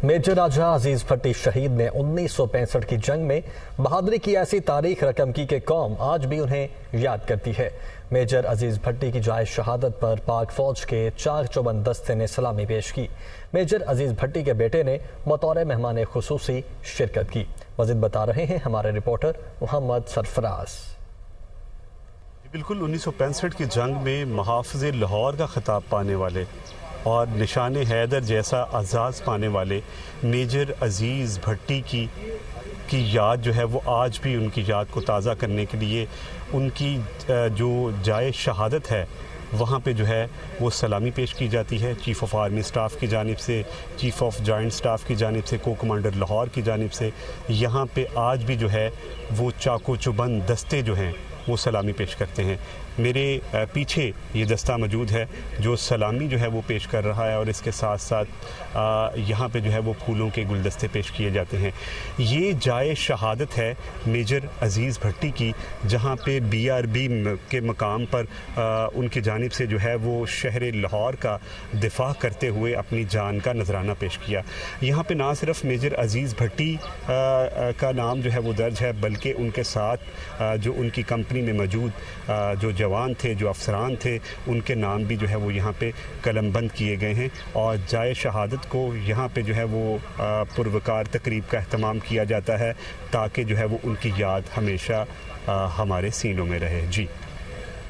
Major राजा अजीज भट्टी शहीद ने 1965 की जंग में बहादुरी की ऐसी तारीख रकम की कि कौम आज भी उन्हें याद करती है। मेजर अजीज भट्टी की जाए शहादत पर पाक फौज के चाक चौबंद दस्ते ने सलामी पेश की। मेजर अजीज भट्टी के बेटे ने बतौर मेहमान खुसूसी शिरकत की। मज़ीद बता रहे हैं हमारे रिपोर्टर मोहम्मद सरफराज। बिल्कुल 1965 की जंग में मुहाफ़िज़े लाहौर का खिताब पाने वाले और निशान हैदर जैसा एजाज़ पाने वाले मेजर अजीज़ भट्टी की याद जो है वो आज भी उनकी याद को ताज़ा करने के लिए उनकी जो जाए शहादत है वहाँ पे जो है वो सलामी पेश की जाती है। चीफ़ ऑफ आर्मी स्टाफ की जानिब से, चीफ़ ऑफ जॉइंट स्टाफ की जानिब से, को कमांडर लाहौर की जानिब से यहाँ पे आज भी जो है वो चाको चुबंद दस्ते जो हैं वो सलामी पेश करते हैं। मेरे पीछे ये दस्ता मौजूद है जो सलामी जो है वो पेश कर रहा है और इसके साथ साथ यहाँ पे जो है वो फूलों के गुलदस्ते पेश किए जाते हैं। ये जाए शहादत है मेजर अजीज़ भट्टी की, जहाँ पे BRB के मकाम पर उनकी जानिब से जो है वो शहर लाहौर का दिफा करते हुए अपनी जान का नजराना पेश किया। यहाँ पे ना सिर्फ मेजर अजीज़ भट्टी का नाम जो है वो दर्ज है, बल्कि उनके साथ जो उनकी कंपनी में मौजूद जो जवान थे, जो अफसरान थे, उनके नाम भी जो है वो यहाँ पे कलमबंद किए गए हैं और जाए शहादत को यहाँ पे जो है वो पुरवकार तकरीब का अहतमाम किया जाता है ताकि जो है वो उनकी याद हमेशा हमारे सीनों में रहे। जी।